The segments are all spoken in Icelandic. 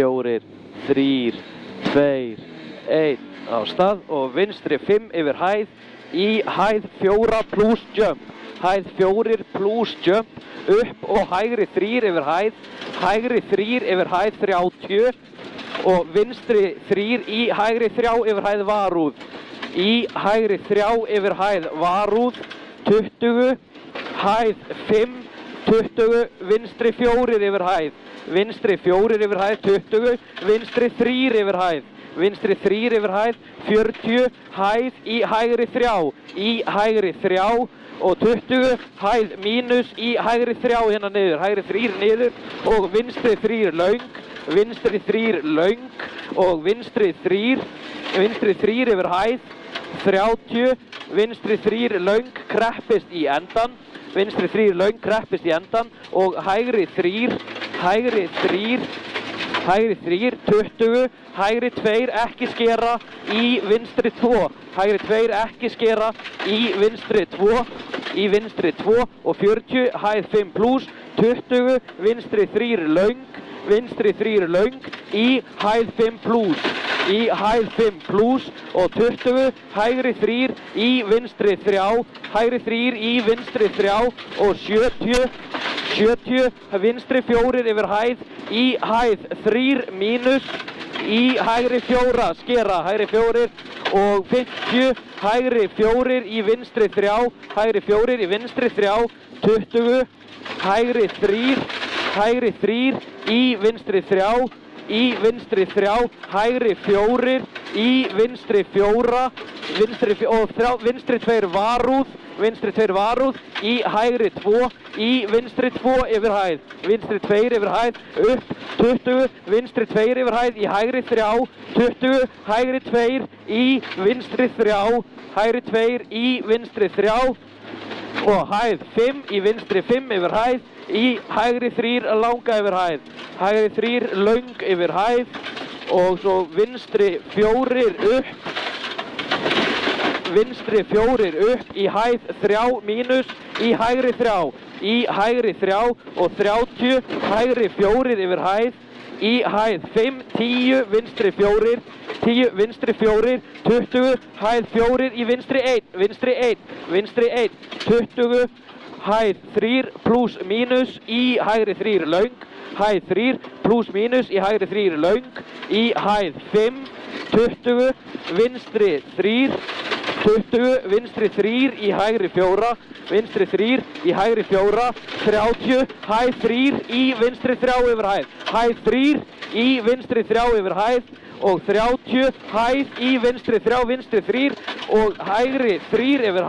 4, 3, 2, 1 á stað og vinstri 5 yfir hæð, í hæð 4 plus jump, hæð 4 plus jump, upp og hægri 3 yfir hæð, hægri 3 yfir hæð 30 og vinstri 3 í hægri 3 yfir hæð varúð, í hægri 3 yfir hæð varúð, 20, hæð 5, 20, vinstri 4 yfir hæð, vinstri 4 yfir hæð 20, vinstri 3 yfir hæð, vinstri 3 yfir hæð 40, hæð í hægri 3, í hægri 3 og 20, hæð mínus í hægri 3 hérna niður, hægri 3 niður og vinstri 3 löng, vinstri 3 löng og vinstri 3 yfir hæð 30, vinstri 3 löng kreppist í endan, vinstri 3 löng kreppist í endan og hægri 3, 20, hægri 2 ekki skera í vinstri 2, hægri 2 ekki skera í vinstri 2, og 40, hæð 5 plus, 20, vinstri 3 löng, í hæð 5 plus, og 20, hægri 3 í vinstri 3, hægri 3 í vinstri 3 og 70, vinstri 4 yfir hæð, í hæð 3 mínus, í hægri 4 skera, hægri 4 og 50, hægri 4 í vinstri 3, hægri 4 í vinstri 3, 20, hægri 3 í vinstri 3, hægri 4 í vinstri 4, vinstri 2 varúð, í hægri 2, í vinstri 2 yfir hæð, vinstri 2 yfir hæð, upp, 20, vinstri 2 yfir hæð, í hægri 3, 20, hægri 2 í vinstri 3, hægri 2 í vinstri 3 og hæð 5 í vinstri 5 yfir hæð, í hægri 3 langa yfir hæð, hægri 3 löng yfir hæð og svo vinstri 4 upp, í hæð 3 mínus, í hægri 3, og 30, hægri 4 yfir hæð, í hæð 5, 10, vinstri 4, 20, hæð 4 í vinstri 1, 20, hæð 3 plus mínus, í hægri 3 löng, hæð 3 plus mínus, í hægri 3 löng, í hæð 5, 20, vinstri 3, 20, vinstri 3 í hægri 4, vinstri 3 í hægri 4, 30, hæð 3 í vinstri 3 yfir hæð, hæð 3 í vinstri 3 yfir hæð og 30, hæð í vinstri 3 og hægri 3 yfir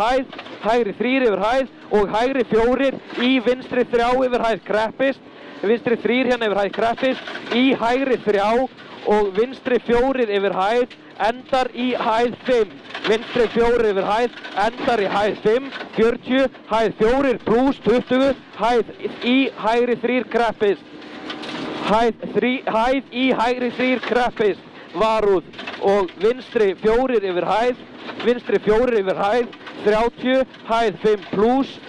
hæð, og hægri 4 í vinstri 3 yfir hæð kreppist, vinstri 3 hérna yfir hæð kreppist, í hægri 3 og vinstri 4 yfir hæð, endar í hæð 5, vinstri 4 yfir hæð, endar í hæð 5, 40, hæð 4 plus 20, hæð í hægri 3 kreppist, hæð í hægri 3 kreppist, varúð og vinstri 4 yfir hæð, 30, hæð 5 plus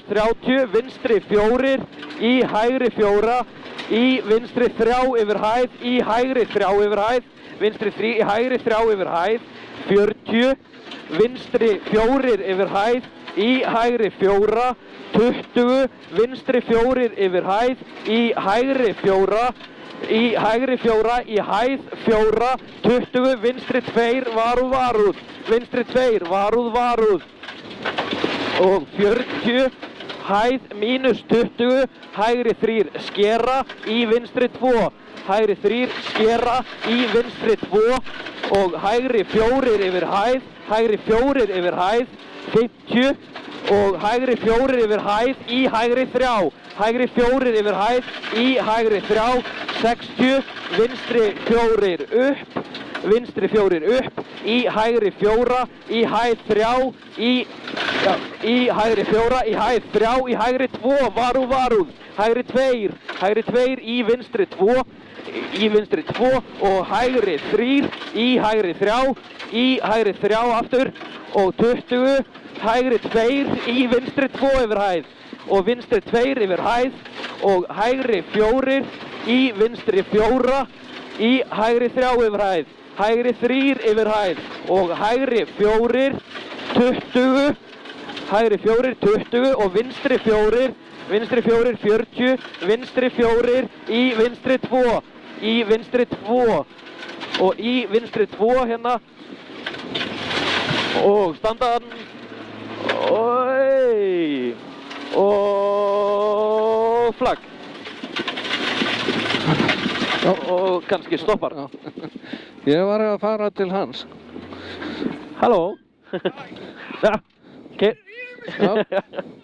30, vinstri 4 í hægri 4, í vinstri 3 yfir hæð, í hægri 3 yfir hæð, vinstri 3 í hægri 3 yfir hæð, 40, vinstri 4 yfir hæð, í hægri 4, 20, vinstri 4 yfir hæð, í hægri 4, í hæð 4, 20, vinstri 2 varúð, vinstri 2 varúð og 40, hæð mínus 20, hægri 3 skera í vinstri 2, hægri 3 skera í vinstri 2 og hægri 4 yfir hæð, 50 og hægri 4 yfir hæð í hægri 3, hægri 4 yfir hæð í hægri 3, 60, vinstri 4 upp, í hægri 4, í hæð 3, í hægri 4, í hæð 3, í hægri 2, varúð, hægri 2 í vinstri 2, og hægri 3, í hægri 3 aftur og 20, hægri 2 í vinstri 2 yfir hæð, og vinstri 2 yfir hæð og hægri 4 í vinstri 4 í hægri 3 yfir hæð, hægri 3 yfir hæð og hægri 4 20, hægri 4 20 og vinstri 4 40, vinstri 4 í vinstri 2 og í vinstri 2 hérna og standan og flagg og kannski stoppar. Ég var að fara til hans. Halló. Ja, okay. Já.